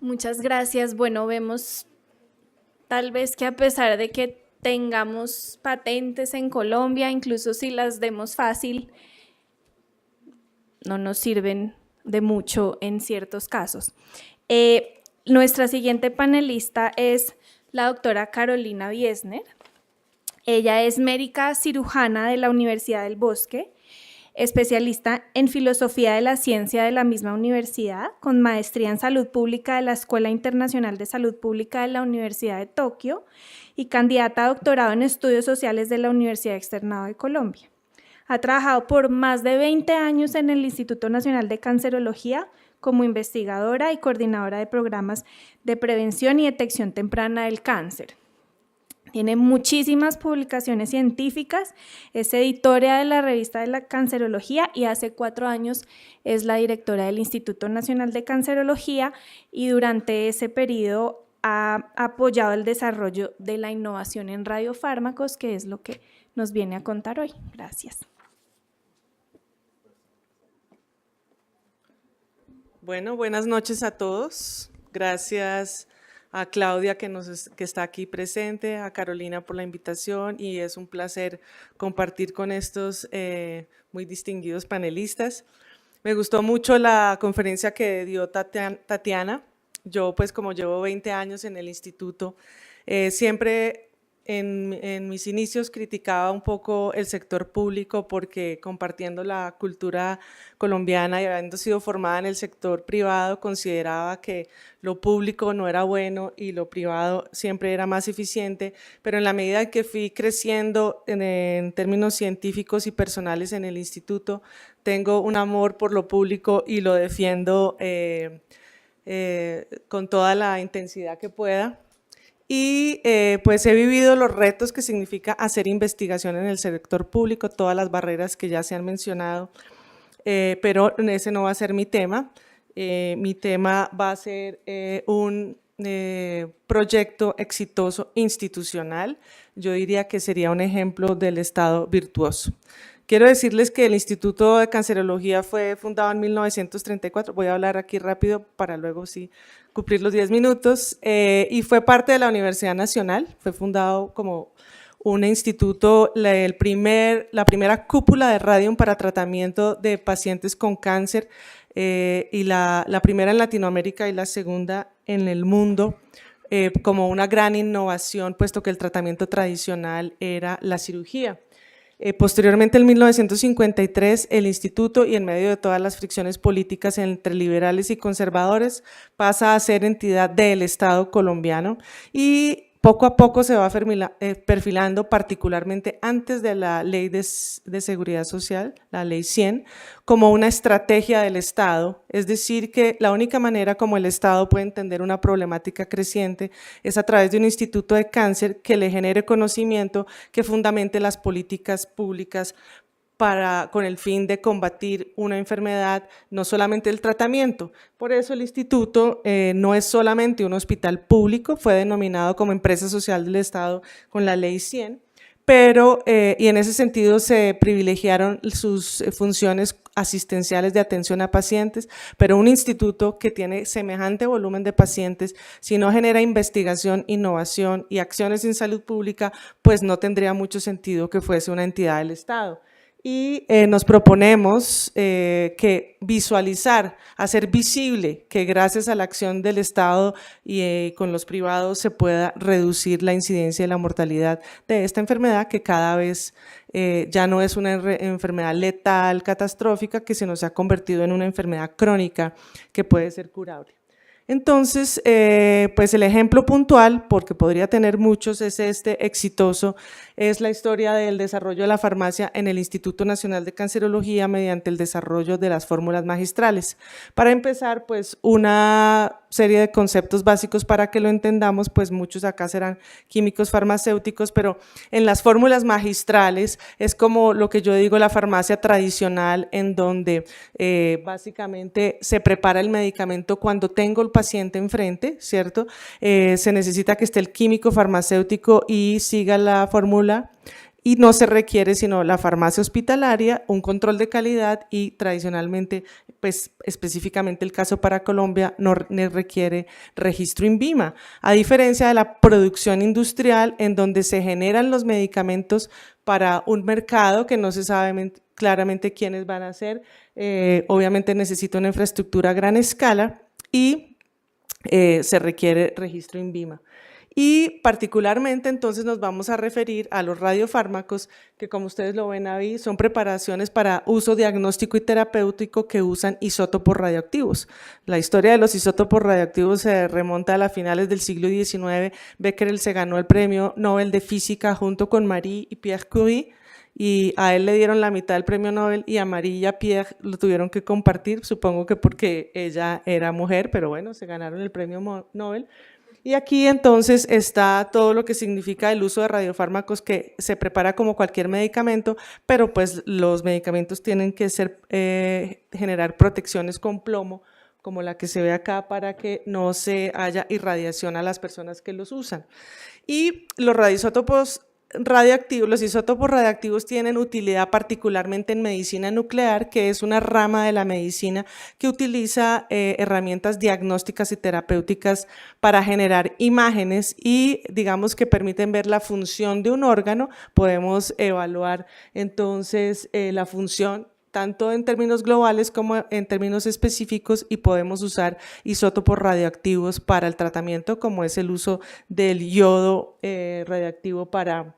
Muchas gracias. Bueno, vemos tal vez que a pesar de que tengamos patentes en Colombia, incluso si las demos fácil, no nos sirven de mucho en ciertos casos. Nuestra siguiente panelista es la doctora Carolina Biesner. Ella es médica cirujana de la Universidad del Bosque, especialista en filosofía de la ciencia de la misma universidad, con maestría en salud pública de la Escuela Internacional de Salud Pública de la Universidad de Tokio y candidata a doctorado en estudios sociales de la Universidad Externado de Colombia. Ha trabajado por más de 20 años en el Instituto Nacional de Cancerología como investigadora y coordinadora de programas de prevención y detección temprana del cáncer. Tiene muchísimas publicaciones científicas, es editora de la revista de la Cancerología y hace 4 años es la directora del Instituto Nacional de Cancerología y durante ese periodo ha apoyado el desarrollo de la innovación en radiofármacos, que es lo que nos viene a contar hoy. Gracias. Bueno, buenas noches a todos. Gracias a Claudia que está aquí presente, a Carolina por la invitación y es un placer compartir con estos muy distinguidos panelistas. Me gustó mucho la conferencia que dio Tatiana. Yo pues como llevo 20 años en el instituto, siempre en mis inicios criticaba un poco el sector público porque compartiendo la cultura colombiana y habiendo sido formada en el sector privado, consideraba que lo público no era bueno y lo privado siempre era más eficiente, pero en la medida que fui creciendo en términos científicos y personales en el instituto, tengo un amor por lo público y lo defiendo con toda la intensidad que pueda. Y pues he vivido los retos que significa hacer investigación en el sector público, todas las barreras que ya se han mencionado, pero ese no va a ser mi tema. Mi tema va a ser un proyecto exitoso institucional. Yo diría que sería un ejemplo del Estado virtuoso. Quiero decirles que el Instituto de Cancerología fue fundado en 1934, voy a hablar aquí rápido para luego sí cumplir los 10 minutos, y fue parte de la Universidad Nacional, fue fundado como un instituto, la primera cúpula de radium para tratamiento de pacientes con cáncer, y la primera en Latinoamérica y la segunda en el mundo, como una gran innovación, puesto que el tratamiento tradicional era la cirugía. Posteriormente, en 1953, el instituto, y en medio de todas las fricciones políticas entre liberales y conservadores, pasa a ser entidad del Estado colombiano y poco a poco se va perfilando, particularmente antes de la Ley de Seguridad Social, la Ley 100, como una estrategia del Estado, es decir, que la única manera como el Estado puede entender una problemática creciente es a través de un instituto de cáncer que le genere conocimiento, que fundamente las políticas públicas con el fin de combatir una enfermedad, no solamente el tratamiento. Por eso el instituto no es solamente un hospital público, fue denominado como empresa social del Estado con la Ley 100, pero y en ese sentido se privilegiaron sus funciones asistenciales de atención a pacientes, pero un instituto que tiene semejante volumen de pacientes, si no genera investigación, innovación y acciones en salud pública, pues no tendría mucho sentido que fuese una entidad del Estado. Y nos proponemos que visualizar, hacer visible que gracias a la acción del Estado y con los privados se pueda reducir la incidencia y la mortalidad de esta enfermedad que cada vez ya no es una enfermedad letal, catastrófica, que se nos ha convertido en una enfermedad crónica que puede ser curable. Entonces, pues el ejemplo puntual, porque podría tener muchos, es este exitoso, es la historia del desarrollo de la farmacia en el Instituto Nacional de Cancerología mediante el desarrollo de las fórmulas magistrales. Para empezar, pues una serie de conceptos básicos para que lo entendamos, pues muchos acá serán químicos farmacéuticos, pero en las fórmulas magistrales es como lo que yo digo la farmacia tradicional, en donde básicamente se prepara el medicamento cuando tengo el paciente enfrente, ¿cierto? Se necesita que esté el químico farmacéutico y siga la fórmula y no se requiere sino la farmacia hospitalaria, un control de calidad y tradicionalmente, pues específicamente el caso para Colombia, no requiere registro INVIMA, a diferencia de la producción industrial en donde se generan los medicamentos para un mercado que no se sabe claramente quiénes van a ser, obviamente necesita una infraestructura a gran escala y se requiere registro INVIMA. Y particularmente entonces nos vamos a referir a los radiofármacos que, como ustedes lo ven ahí, son preparaciones para uso diagnóstico y terapéutico que usan isótopos radioactivos. La historia de los isótopos radioactivos se remonta a las finales del siglo XIX. Becquerel se ganó el premio Nobel de Física junto con Marie y Pierre Curie, y a él le dieron la mitad del premio Nobel y a Marie y a Pierre lo tuvieron que compartir, supongo que porque ella era mujer, pero bueno, se ganaron el premio Nobel. Y aquí entonces está todo lo que significa el uso de radiofármacos, que se prepara como cualquier medicamento, pero pues los medicamentos tienen que generar protecciones con plomo, como la que se ve acá, para que no se haya irradiación a las personas que los usan. Y los radioisótopos radioactivos tienen utilidad particularmente en medicina nuclear, que es una rama de la medicina que utiliza herramientas diagnósticas y terapéuticas para generar imágenes y digamos que permiten ver la función de un órgano. Podemos evaluar entonces la función tanto en términos globales como en términos específicos, y podemos usar isótopos radioactivos para el tratamiento, como es el uso del yodo radioactivo para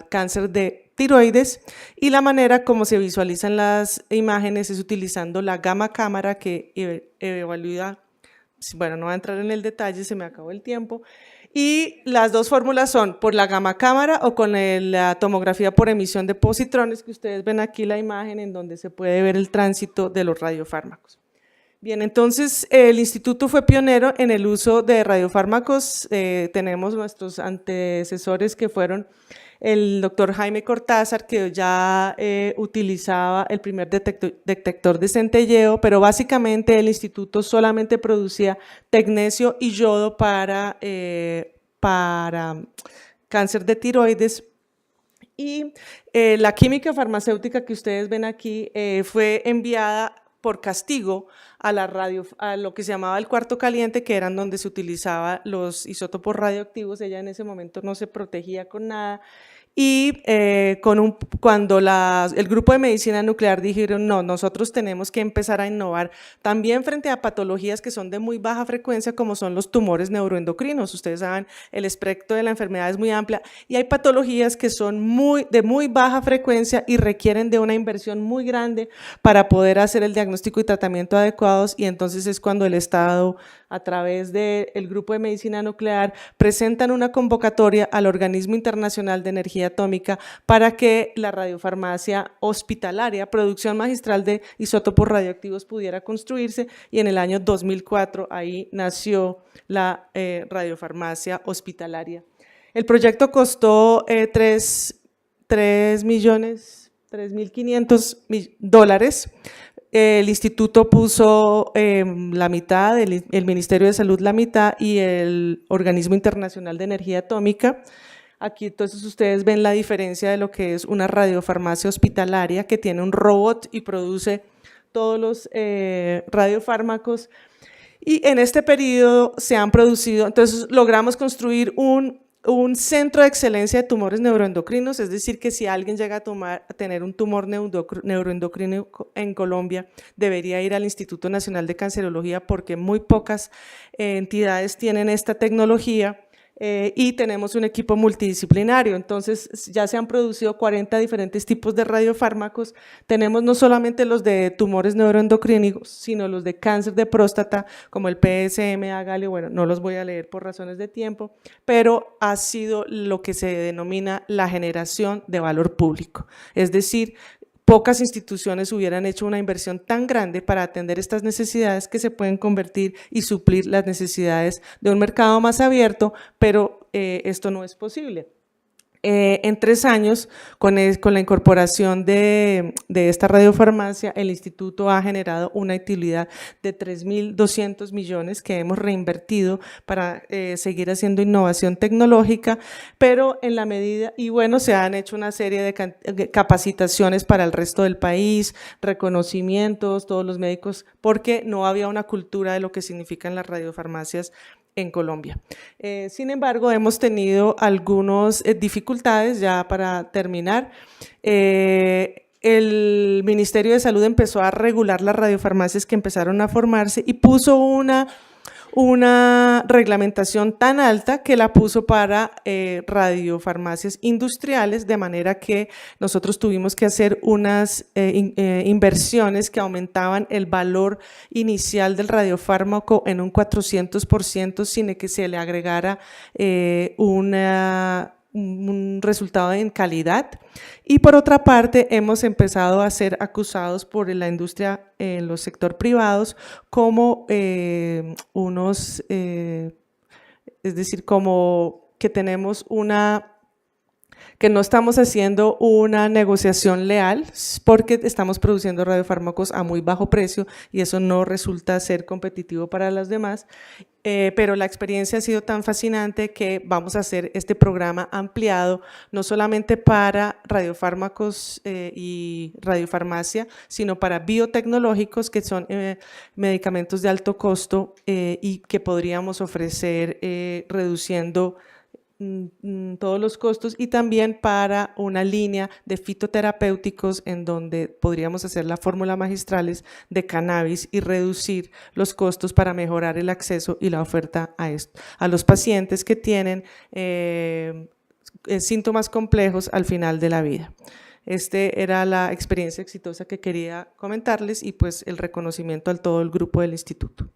cáncer de tiroides, y la manera como se visualizan las imágenes es utilizando la gamma cámara que evalúa, bueno, no voy a entrar en el detalle, se me acabó el tiempo, y las dos fórmulas son por la gamma cámara o con la tomografía por emisión de positrones, que ustedes ven aquí la imagen en donde se puede ver el tránsito de los radiofármacos. Bien, entonces el instituto fue pionero en el uso de radiofármacos. Tenemos nuestros antecesores que fueron el doctor Jaime Cortázar, que ya utilizaba el primer detector de centelleo, pero básicamente el instituto solamente producía tecnesio y yodo para cáncer de tiroides. Y la química farmacéutica que ustedes ven aquí fue enviada por castigo a lo que se llamaba el cuarto caliente, que eran donde se utilizaban los isótopos radioactivos. Ella en ese momento no se protegía con nada, y cuando el grupo de medicina nuclear dijeron, no, nosotros tenemos que empezar a innovar también frente a patologías que son de muy baja frecuencia, como son los tumores neuroendocrinos. Ustedes saben, el espectro de la enfermedad es muy amplia y hay patologías que son de muy baja frecuencia y requieren de una inversión muy grande para poder hacer el diagnóstico y tratamiento adecuados, y entonces es cuando el Estado, a través del Grupo de Medicina Nuclear, presentan una convocatoria al Organismo Internacional de Energía Atómica para que la radiofarmacia hospitalaria, producción magistral de isótopos radioactivos, pudiera construirse, y en el año 2004 ahí nació la radiofarmacia hospitalaria. El proyecto costó $3.500.000. El instituto puso la mitad, el Ministerio de Salud la mitad y el Organismo Internacional de Energía Atómica. Aquí entonces ustedes ven la diferencia de lo que es una radiofarmacia hospitalaria, que tiene un robot y produce todos los radiofármacos. Y en este periodo se han producido, entonces logramos construir un centro de excelencia de tumores neuroendocrinos, es decir, que si alguien llega a tener un tumor neuroendocrino en Colombia, debería ir al Instituto Nacional de Cancerología, porque muy pocas entidades tienen esta tecnología. Y tenemos un equipo multidisciplinario, entonces ya se han producido 40 diferentes tipos de radiofármacos. Tenemos no solamente los de tumores neuroendocrinos, sino los de cáncer de próstata, como el PSMA, galio, bueno, no los voy a leer por razones de tiempo, pero ha sido lo que se denomina la generación de valor público, es decir, pocas instituciones hubieran hecho una inversión tan grande para atender estas necesidades, que se pueden convertir y suplir las necesidades de un mercado más abierto, pero esto no es posible. En 3 años, con la incorporación de esta radiofarmacia, el instituto ha generado una utilidad de 3.200 millones que hemos reinvertido para seguir haciendo innovación tecnológica, pero en la medida, y bueno, se han hecho una serie de capacitaciones para el resto del país, reconocimientos, todos los médicos, porque no había una cultura de lo que significan las radiofarmacias en Colombia. Sin embargo, hemos tenido algunas dificultades, ya para terminar. El Ministerio de Salud empezó a regular las radiofarmacias que empezaron a formarse y puso una reglamentación tan alta que la puso para radiofarmacias industriales, de manera que nosotros tuvimos que hacer unas inversiones que aumentaban el valor inicial del radiofármaco en un 400% sin que se le agregara un resultado en calidad. Y por otra parte, hemos empezado a ser acusados por la industria en los sectores privados como es decir, como que tenemos que no estamos haciendo una negociación leal porque estamos produciendo radiofármacos a muy bajo precio y eso no resulta ser competitivo para los demás. Pero la experiencia ha sido tan fascinante que vamos a hacer este programa ampliado, no solamente para radiofármacos y radiofarmacia, sino para biotecnológicos, que son medicamentos de alto costo y que podríamos ofrecer reduciendo todos los costos, y también para una línea de fitoterapéuticos en donde podríamos hacer la fórmula magistrales de cannabis y reducir los costos para mejorar el acceso y la oferta a los pacientes que tienen síntomas complejos al final de la vida. Era la experiencia exitosa que quería comentarles y pues el reconocimiento a todo el grupo del instituto.